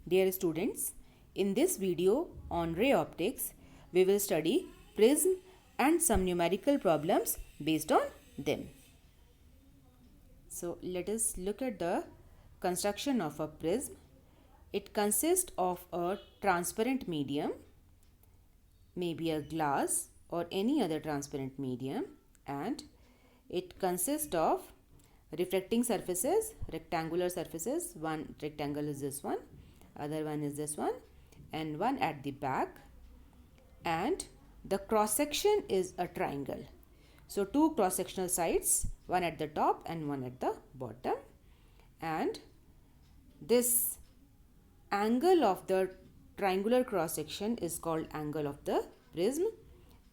Dear students, in this video on ray optics, we will study prism and some numerical problems based on them. So let us look at the construction of a prism. It consists of a transparent medium, maybe a glass or any other transparent medium, and it consists of reflecting surfaces, rectangular surfaces. One rectangle is this one, other one is this one, and one at the back, and the cross section is a triangle. So two cross sectional sides, one at the top and one at the bottom, and this angle of the triangular cross section is called angle of the prism.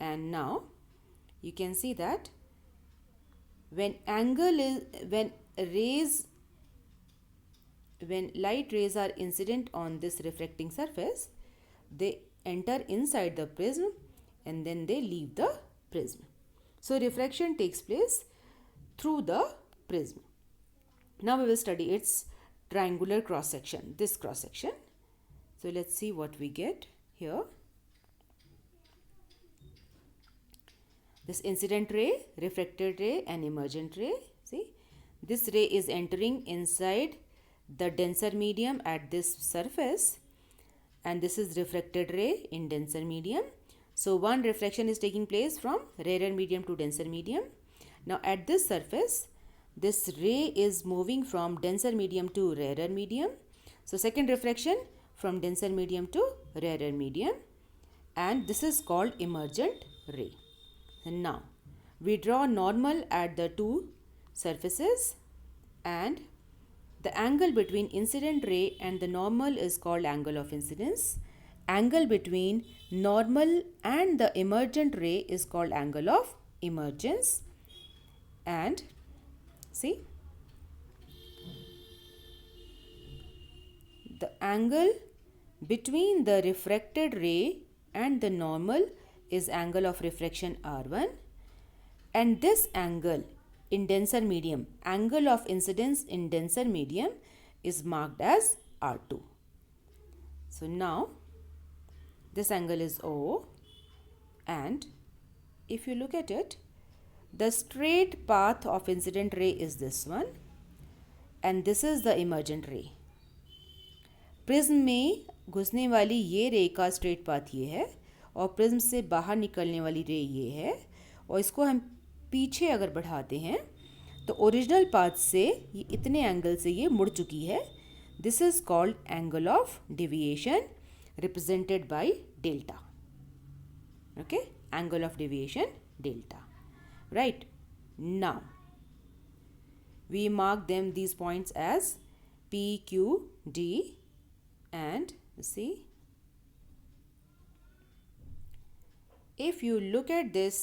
And now you can see that when light rays are incident on this reflecting surface, they enter inside the prism and then they leave the prism. So refraction takes place through the prism. Now we will study its triangular cross section, this cross section. So let's see what we get here. This incident ray, refracted ray and emergent ray. See, this ray is entering inside the denser medium at this surface, and this is refracted ray in denser medium. So one reflection is taking place from rarer medium to denser medium. Now at this surface, this ray is moving from denser medium to rarer medium. So second refraction from denser medium to rarer medium, and this is called emergent ray. And now we draw normal at the two surfaces, and the angle between incident ray and the normal is called angle of incidence. Angle between normal and the emergent ray is called angle of emergence. And see, the angle between the refracted ray and the normal is angle of refraction R1, and this angle in denser medium, angle of incidence in denser medium, is marked as R2. So now this angle is O, and if you look at it, the straight path of incident ray is this one, and this is the emergent ray. Prism में घुसने वाली ये रे का straight path ये है, और prism से बाहर निकलने वाली रे ये है, और इसको हम पीछे अगर बढ़ाते हैं तो ओरिजिनल पाथ से ये इतने एंगल से ये मुड़ चुकी है. This is called angle of deviation represented by delta. Okay, angle of deviation delta. Right, now we mark them these points as P, Q, D, and see, if you look at this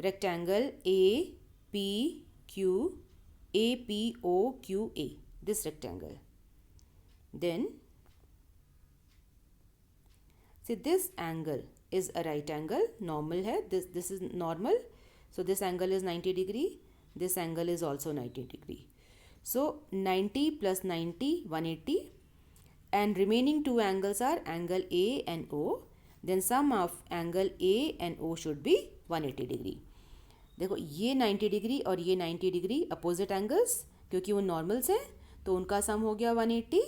rectangle A, P, Q, A, P, O, Q, A, this rectangle, then see this angle is a right angle, normal hai, this is normal, so this angle is 90 degree, this angle is also 90 degree. So 90 plus 90, 180, and remaining two angles are angle A and O. Then sum of angle A and O should be 180 degree. देखो ये 90 degree और ये 90 degree opposite angles, क्योंकि वो normals हैं तो उनका सम हो गया 180,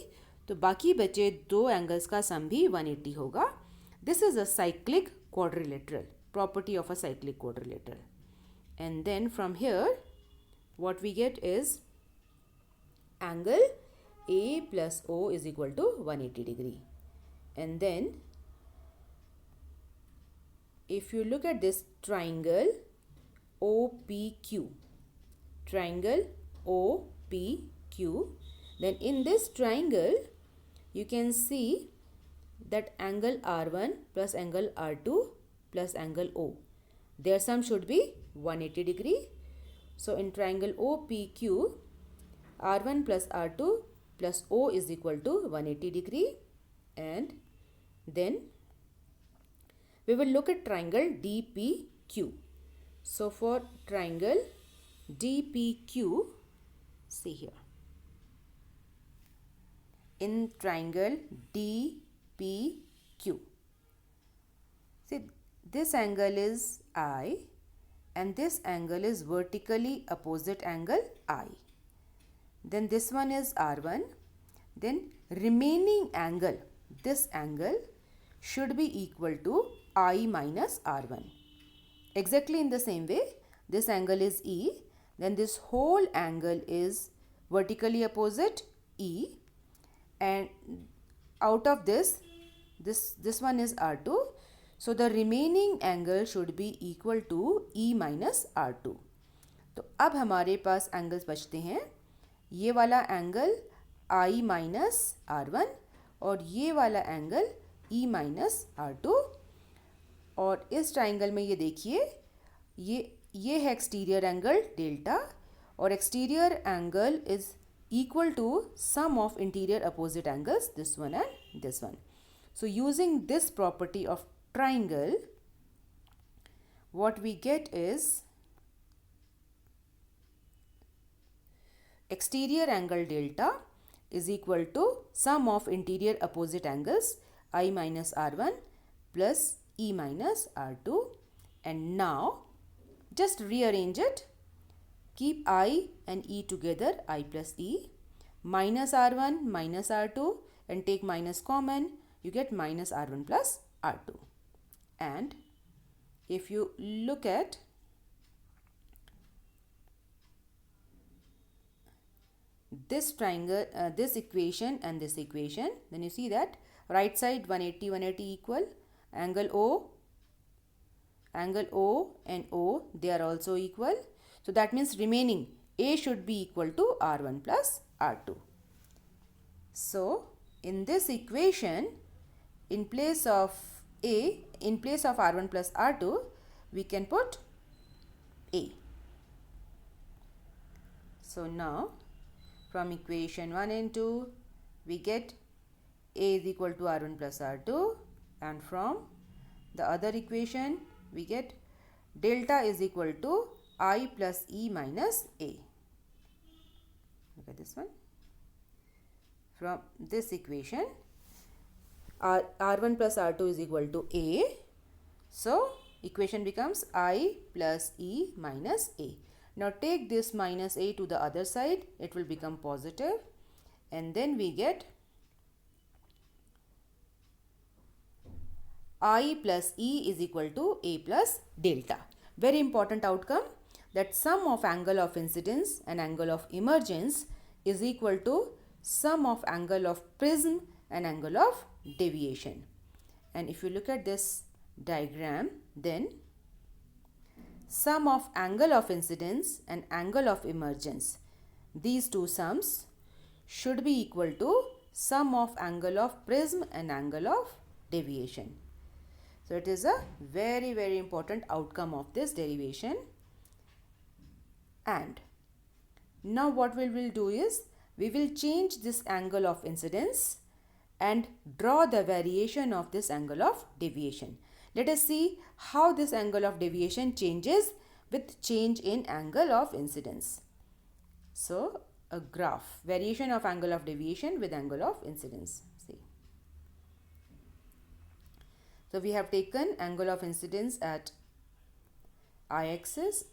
तो बाकी बचे दो एंगल्स का सम भी 180 होगा. This is a cyclic quadrilateral, property of a cyclic quadrilateral. And then from here what we get is angle A plus O is equal to 180 degree. And then if you look at this triangle OPQ, triangle OPQ, then in this triangle you can see that angle R1 plus angle R2 plus angle O, their sum should be 180 degree. So in triangle OPQ, R1 plus R2 plus O is equal to 180 degree. And then we will look at triangle DPQ. So for triangle DPQ, see here, in triangle DPQ. See, this angle is I and this angle is vertically opposite angle I. Then this one is R1. Then remaining angle, this angle should be equal to I minus R1. Exactly in the same way, this angle is E. Then this whole angle is vertically opposite E. And out of this one is R2. So the remaining angle should be equal to E minus R2. तो अब हमारे पास angles बचते हैं, ये वाला angle I minus R1 और ये वाला एंगल E माइनस R2. और इस ट्राइंगल में ये देखिए, ये है एक्सटीरियर एंगल डेल्टा और exterior angle is equal to sum of interior opposite angles, this one and this one. So using this property of triangle, what we get is exterior angle delta is equal to sum of interior opposite angles I minus R1 plus E minus R2. And now just rearrange it. Keep I and E together, I plus E, minus R1 minus R2, and take minus common, you get minus R1 plus R2. And if you look at this triangle, this equation and this equation, then you see that right side 180 equal, angle O and O, they are also equal. So that means remaining A should be equal to R1 plus R2. So in this equation, in place of R1 plus R2, we can put A. So now from equation 1 and 2, we get A is equal to R1 plus R2, and from the other equation, we get delta is equal to I plus E minus A. Look at this one. From this equation, R1 plus R2 is equal to A. So equation becomes I plus E minus A. Now take this minus A to the other side, it will become positive, and then we get I plus E is equal to A plus delta. Very important outcome, that sum of angle of incidence and angle of emergence is equal to sum of angle of prism and angle of deviation. And if you look at this diagram, then sum of angle of incidence and angle of emergence, these two sums should be equal to sum of angle of prism and angle of deviation. So it is a very, very important outcome of this derivation. And now what we will do is, we will change this angle of incidence and draw the variation of this angle of deviation. Let us see how this angle of deviation changes with change in angle of incidence. So a graph, variation of angle of deviation with angle of incidence. See. So we have taken angle of incidence at I-axis,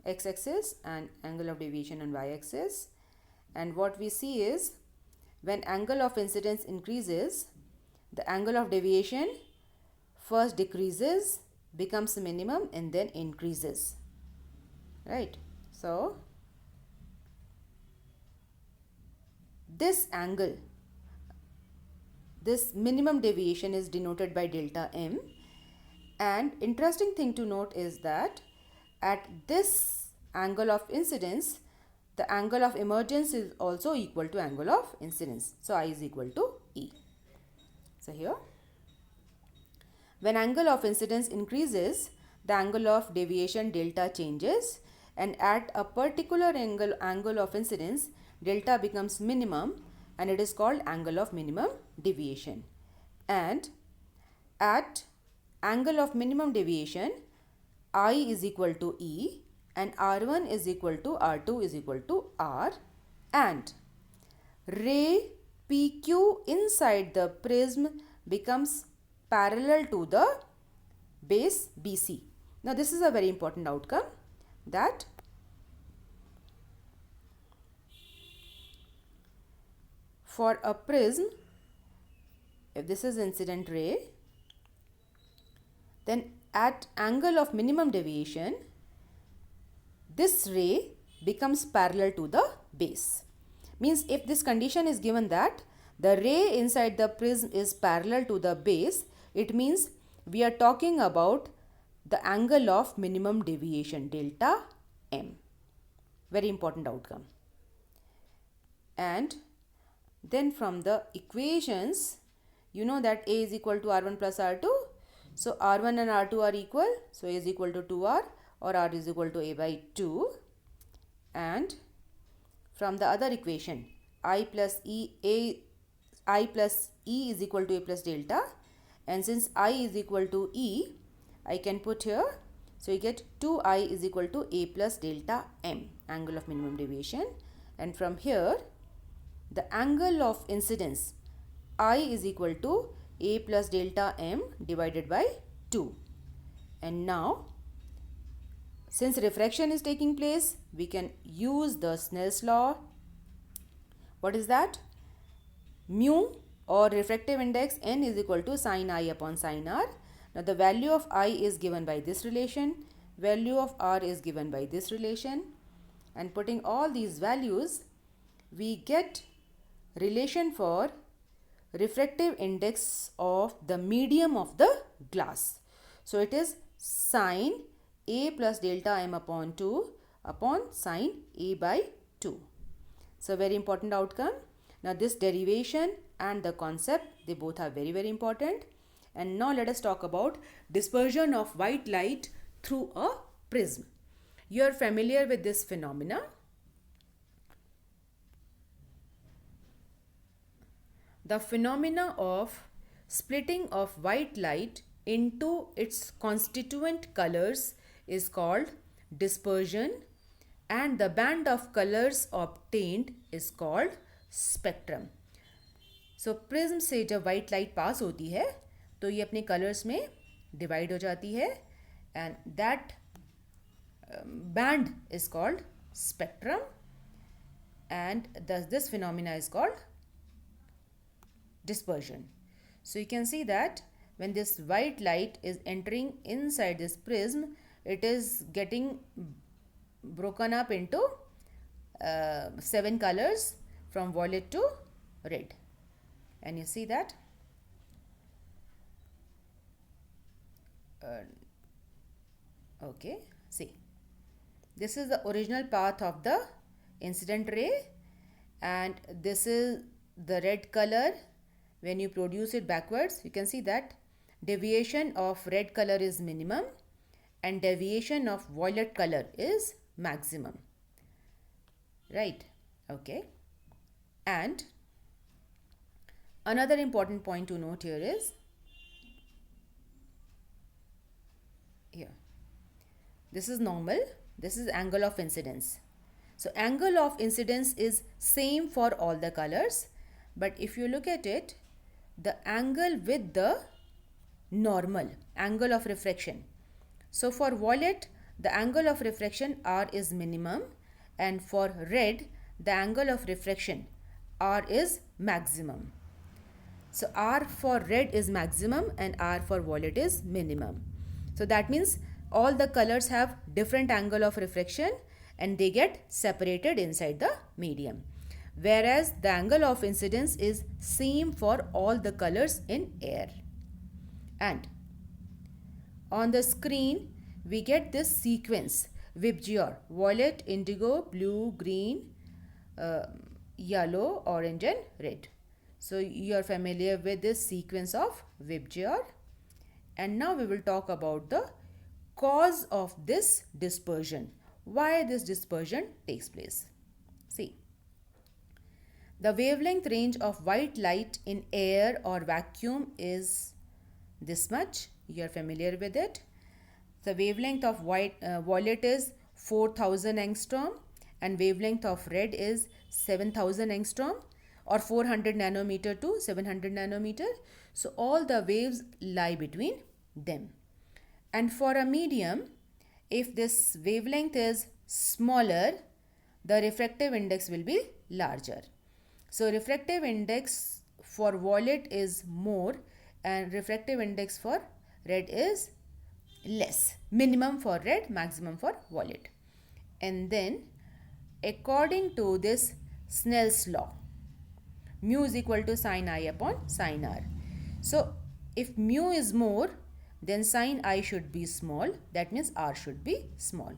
x-axis, and angle of deviation on y-axis. And what we see is, when angle of incidence increases, the angle of deviation first decreases, becomes minimum, and then increases. Right? So this angle, this minimum deviation is denoted by delta m. And interesting thing to note is that at this angle of incidence, the angle of emergence is also equal to angle of incidence. So I is equal to E. So here, when angle of incidence increases, the angle of deviation delta changes, and at a particular angle of incidence, delta becomes minimum, and it is called angle of minimum deviation. And at angle of minimum deviation, I is equal to E, and R1 is equal to R2 is equal to R, and ray PQ inside the prism becomes parallel to the base BC. Now this is a very important outcome, that for a prism, if this is incident ray, then at angle of minimum deviation, this ray becomes parallel to the base. Means if this condition is given that the ray inside the prism is parallel to the base, it means we are talking about the angle of minimum deviation, delta m. Very important outcome. And then from the equations, you know that A is equal to R1 plus R2. So R1 and R2 are equal. So A is equal to 2R, or R is equal to A by 2. And from the other equation, I plus E is equal to A plus delta. And since I is equal to E, I can put here. So you get 2I is equal to A plus delta m, angle of minimum deviation. And from here, the angle of incidence I is equal to A plus delta m divided by 2. And now, since refraction is taking place, we can use the Snell's law. What is that? Mu, or refractive index, n is equal to sin I upon sin r. Now the value of I is given by this relation, value of r is given by this relation, and putting all these values, we get relation for refractive index of the medium of the glass. So it is sin A plus delta m upon 2 upon sin A by 2. So very important outcome. Now this derivation and the concept, they both are very, very important. And now let us talk about dispersion of white light through a prism. You are familiar with this phenomena. The phenomena of splitting of white light into its constituent colors is called dispersion, and the band of colors obtained is called spectrum. So prism से जब white light pass होती है तो ये अपने colors में divide हो जाती है, and that band is called spectrum, and thus this phenomena is called dispersion. So you can see that when this white light is entering inside this prism, it is getting broken up into 7 colors from violet to red. And you see that okay, see, this is the original path of the incident ray, and this is the red color. When you produce it backwards, you can see that deviation of red color is minimum and deviation of violet color is maximum, right? Okay. And another important point to note here is here, this is normal, this is angle of incidence. So angle of incidence is same for all the colors, but if you look at it, the angle with the normal angle of refraction. So for violet, the angle of refraction R is minimum, and for red, the angle of refraction R is maximum. So R for red is maximum and R for violet is minimum. So that means all the colors have different angle of refraction and they get separated inside the medium. Whereas the angle of incidence is same for all the colors in air. And on the screen, we get this sequence, Vibgyor, violet, indigo, blue, green, yellow, orange and red. So you are familiar with this sequence of Vibgyor. And now we will talk about the cause of this dispersion. Why this dispersion takes place. See, the wavelength range of white light in air or vacuum is this much. You are familiar with it. The wavelength of violet is 4000 angstrom and wavelength of red is 7000 angstrom. or 400 nanometer to 700 nanometer. So all the waves lie between them. And for a medium, if this wavelength is smaller, the refractive index will be larger. So refractive index for violet is more and refractive index for red is less. Minimum for red, maximum for violet. And then according to this Snell's law, mu is equal to sin I upon sin R. So if mu is more, then sin I should be small. That means R should be small.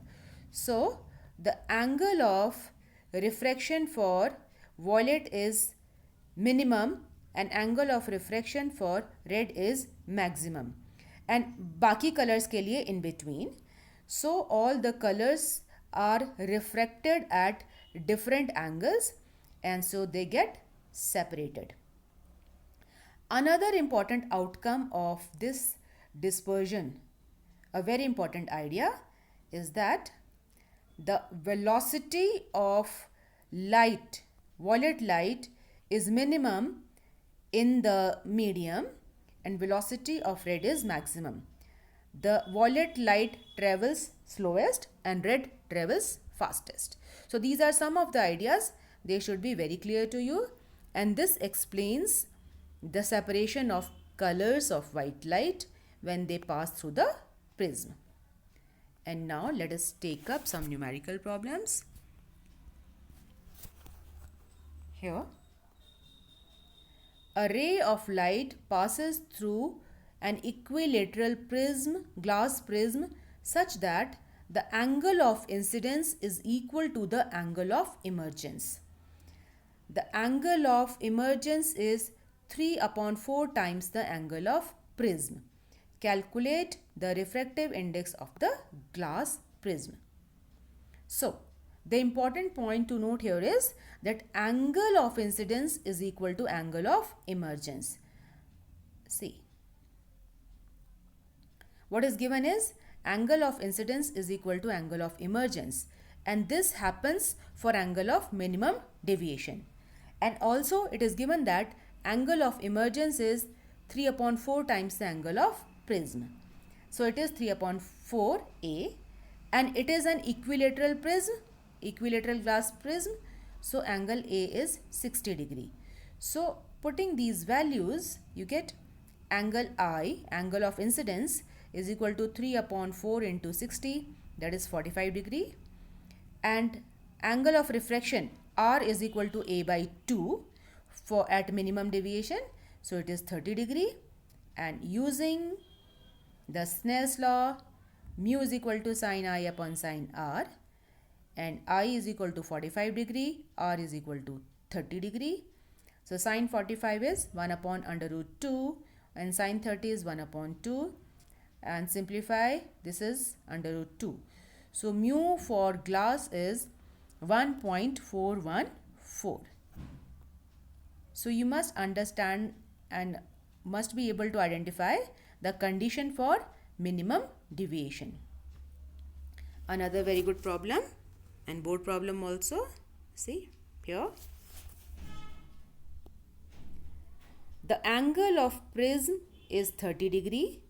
So the angle of refraction for violet is minimum and angle of refraction for red is maximum. And बाकी colors के लिए in between. So all the colors are refracted at different angles and so they get separated. Another important outcome of this dispersion, a very important idea, is that the velocity of light, violet light, is minimum in the medium and velocity of red is maximum. The violet light travels slowest and red travels fastest. So these are some of the ideas. They should be very clear to you, and this explains the separation of colors of white light when they pass through the prism. And now let us take up some numerical problems. Here, a ray of light passes through an equilateral prism, glass prism, such that the angle of incidence is equal to the angle of emergence. The angle of emergence is 3/4 times the angle of prism. Calculate the refractive index of the glass prism. So, the important point to note here is that angle of incidence is equal to angle of emergence. See, what is given is angle of incidence is equal to angle of emergence, and this happens for angle of minimum deviation. And also it is given that angle of emergence is 3/4 times the angle of prism. So it is 3/4a, and it is an equilateral prism, equilateral glass prism. So angle A is 60 degree. So putting these values, you get angle I, angle of incidence, is equal to 3/4 into 60, that is 45 degree. And angle of refraction, R, is equal to A by 2 for at minimum deviation. So it is 30 degree. And using the Snell's law, mu is equal to sin I upon sin R, and I is equal to 45 degree, R is equal to 30 degree. So sin 45 is 1 upon under root 2 and sin 30 is 1 upon 2, and simplify, this is under root 2. So mu for glass is 1.414. So you must understand and must be able to identify the condition for minimum deviation. Another very good problem and board problem also. See here. The angle of prism is 30 degree.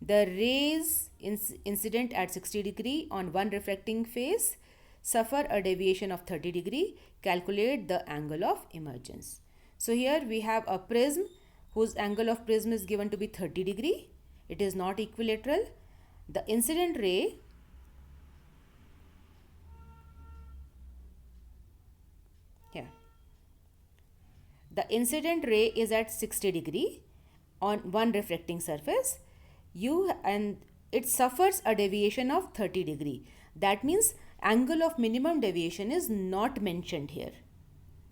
The rays incident at 60 degree on one refracting face suffer a deviation of 30 degree. Calculate the angle of emergence. So here we have a prism whose angle of prism is given to be 30 degree. It is not equilateral. The incident ray here. The incident ray is at 60 degree on one refracting surface. And it suffers a deviation of 30 degree. That means angle of minimum deviation is not mentioned here.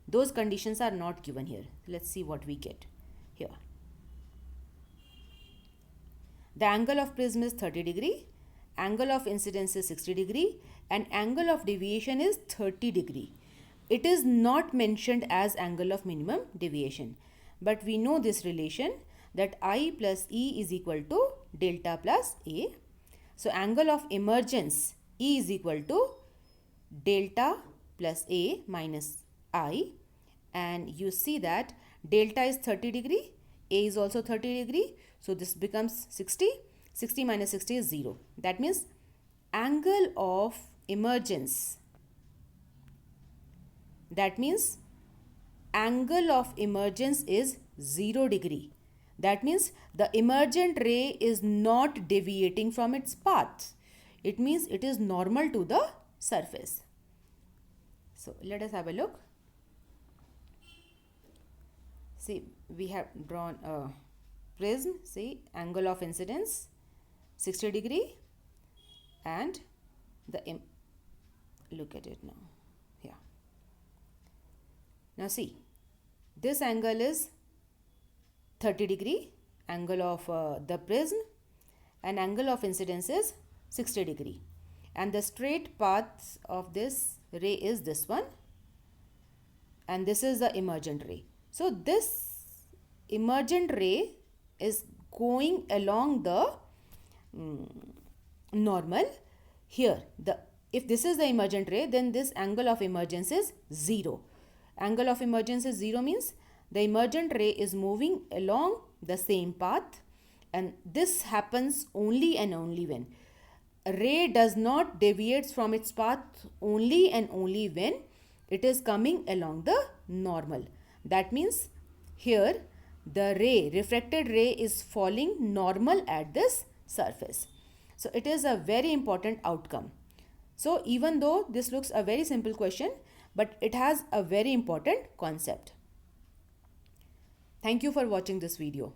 Those conditions are not given here. Let's see what we get here. The angle of prism is 30 degree, angle of incidence is 60 degree, and angle of deviation is 30 degree. It is not mentioned as angle of minimum deviation, but we know this relation that I plus E is equal to delta plus A. So angle of emergence, E is equal to delta plus A minus I, and you see that delta is 30 degree, A is also 30 degree. So this becomes 60. 60 minus 60 is 0. That means angle of emergence. That means angle of emergence is 0 degree. That means the emergent ray is not deviating from its path. It means it is normal to the surface. So let us have a look. See, we have drawn a prism. See, angle of incidence 60 degree, and look at it now. Yeah. Now see, this angle is 30 degree, angle of the prism, and angle of incidence is 60 degree. And the straight path of this ray is this one, and this is the emergent ray. So this emergent ray is going along the normal. Here, if this is the emergent ray, then this angle of emergence is 0. Angle of emergence is 0 means the emergent ray is moving along the same path, and this happens only and only when a ray does not deviate from its path, only and only when it is coming along the normal. That means here the refracted ray is falling normal at this surface. So it is a very important outcome. So even though this looks a very simple question, but it has a very important concept. Thank you for watching this video.